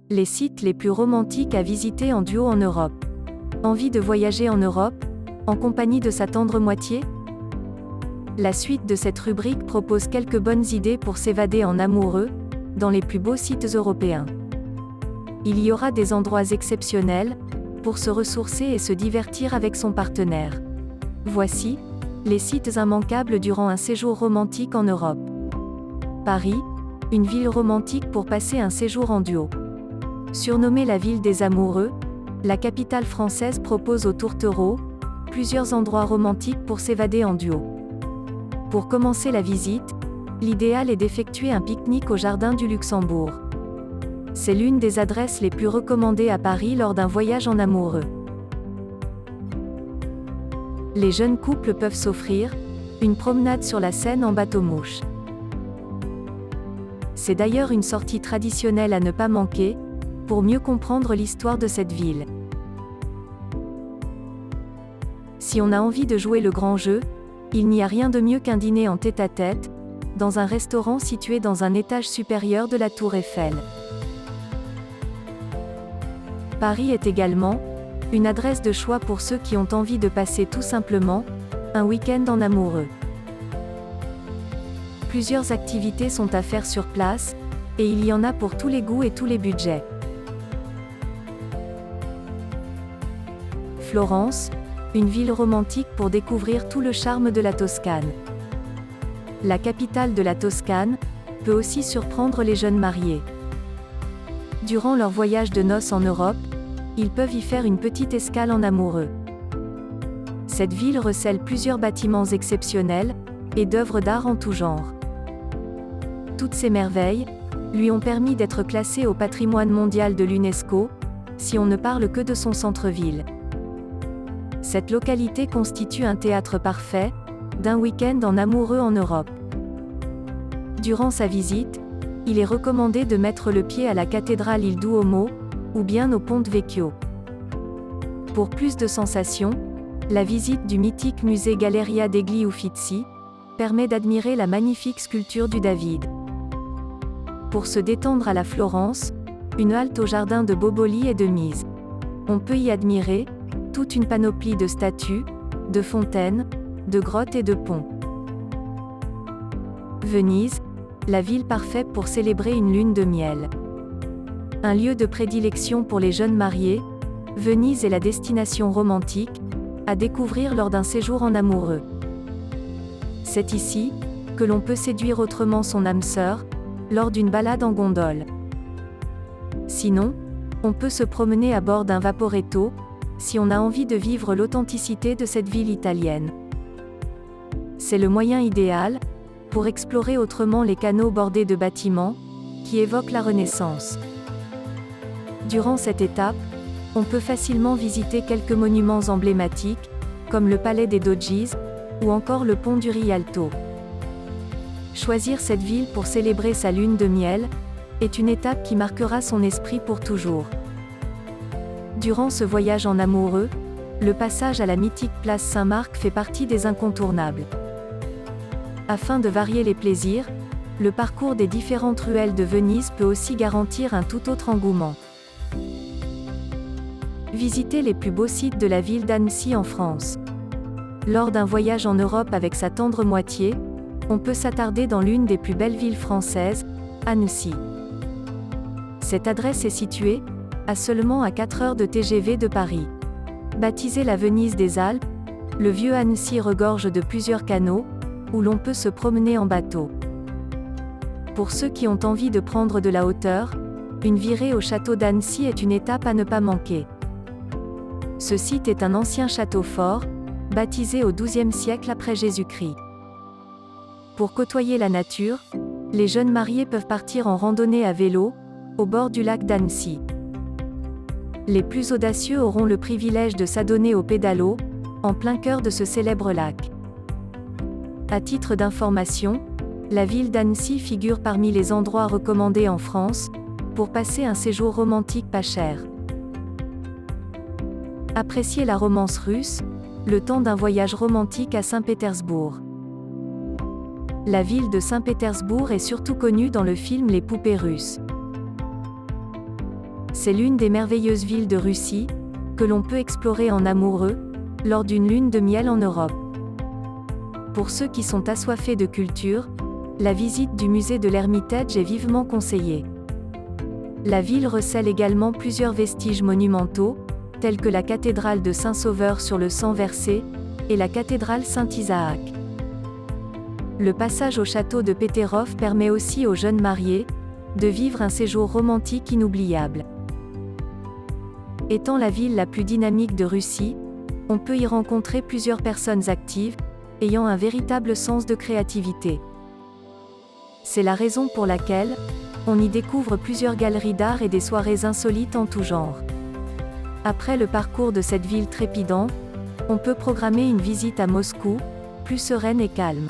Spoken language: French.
Les sites les plus romantiques à visiter en duo en Europe. Envie de voyager en Europe, en compagnie de sa tendre moitié? La suite de cette rubrique propose quelques bonnes idées pour s'évader en amoureux, dans les plus beaux sites européens. Il y aura des endroits exceptionnels, pour se ressourcer et se divertir avec son partenaire. Voici, les sites immanquables durant un séjour romantique en Europe. Paris, une ville romantique pour passer un séjour en duo. Surnommée la ville des amoureux, la capitale française propose aux tourtereaux plusieurs endroits romantiques pour s'évader en duo. Pour commencer la visite, l'idéal est d'effectuer un pique-nique au jardin du Luxembourg. C'est l'une des adresses les plus recommandées à Paris lors d'un voyage en amoureux. Les jeunes couples peuvent s'offrir une promenade sur la Seine en bateau-mouche. C'est d'ailleurs une sortie traditionnelle à ne pas manquer, pour mieux comprendre l'histoire de cette ville. Si on a envie de jouer le grand jeu, il n'y a rien de mieux qu'un dîner en tête-à-tête, dans un restaurant situé dans un étage supérieur de la Tour Eiffel. Paris est également une adresse de choix pour ceux qui ont envie de passer tout simplement un week-end en amoureux. Plusieurs activités sont à faire sur place, et il y en a pour tous les goûts et tous les budgets. Florence, une ville romantique pour découvrir tout le charme de la Toscane. La capitale de la Toscane peut aussi surprendre les jeunes mariés. Durant leur voyage de noces en Europe, ils peuvent y faire une petite escale en amoureux. Cette ville recèle plusieurs bâtiments exceptionnels et d'œuvres d'art en tout genre. Toutes ces merveilles lui ont permis d'être classée au patrimoine mondial de l'UNESCO, si on ne parle que de son centre-ville. Cette localité constitue un théâtre parfait d'un week-end en amoureux en Europe. Durant sa visite, il est recommandé de mettre le pied à la cathédrale Il Duomo, ou bien au Ponte Vecchio. Pour plus de sensations, la visite du mythique musée Galleria degli Uffizi permet d'admirer la magnifique sculpture du David. Pour se détendre à la Florence, une halte au jardin de Boboli est de mise. On peut y admirer toute une panoplie de statues, de fontaines, de grottes et de ponts. Venise, la ville parfaite pour célébrer une lune de miel. Un lieu de prédilection pour les jeunes mariés, Venise est la destination romantique à découvrir lors d'un séjour en amoureux. C'est ici que l'on peut séduire autrement son âme sœur lors d'une balade en gondole. Sinon, on peut se promener à bord d'un vaporetto si on a envie de vivre l'authenticité de cette ville italienne. C'est le moyen idéal pour explorer autrement les canaux bordés de bâtiments qui évoquent la Renaissance. Durant cette étape, on peut facilement visiter quelques monuments emblématiques, comme le Palais des Doges, ou encore le pont du Rialto. Choisir cette ville pour célébrer sa lune de miel est une étape qui marquera son esprit pour toujours. Durant ce voyage en amoureux, le passage à la mythique place Saint-Marc fait partie des incontournables. Afin de varier les plaisirs, le parcours des différentes ruelles de Venise peut aussi garantir un tout autre engouement. Visiter les plus beaux sites de la ville d'Annecy en France. Lors d'un voyage en Europe avec sa tendre moitié, on peut s'attarder dans l'une des plus belles villes françaises, Annecy. Cette adresse est située à seulement 4 heures de TGV de Paris. Baptisée la Venise des Alpes, le vieux Annecy regorge de plusieurs canaux, où l'on peut se promener en bateau. Pour ceux qui ont envie de prendre de la hauteur, une virée au château d'Annecy est une étape à ne pas manquer. Ce site est un ancien château fort, baptisé au XIIe siècle après Jésus-Christ. Pour côtoyer la nature, les jeunes mariés peuvent partir en randonnée à vélo, au bord du lac d'Annecy. Les plus audacieux auront le privilège de s'adonner au pédalo, en plein cœur de ce célèbre lac. À titre d'information, la ville d'Annecy figure parmi les endroits recommandés en France, pour passer un séjour romantique pas cher. Appréciez la romance russe, le temps d'un voyage romantique à Saint-Pétersbourg. La ville de Saint-Pétersbourg est surtout connue dans le film Les Poupées russes. C'est l'une des merveilleuses villes de Russie, que l'on peut explorer en amoureux, lors d'une lune de miel en Europe. Pour ceux qui sont assoiffés de culture, la visite du musée de l'Ermitage est vivement conseillée. La ville recèle également plusieurs vestiges monumentaux, tels que la cathédrale de Saint-Sauveur sur le sang versé, et la cathédrale Saint-Isaac. Le passage au château de Peterhof permet aussi aux jeunes mariés, de vivre un séjour romantique inoubliable. Étant la ville la plus dynamique de Russie, on peut y rencontrer plusieurs personnes actives, ayant un véritable sens de créativité. C'est la raison pour laquelle, on y découvre plusieurs galeries d'art et des soirées insolites en tout genre. Après le parcours de cette ville trépidante, on peut programmer une visite à Moscou, plus sereine et calme.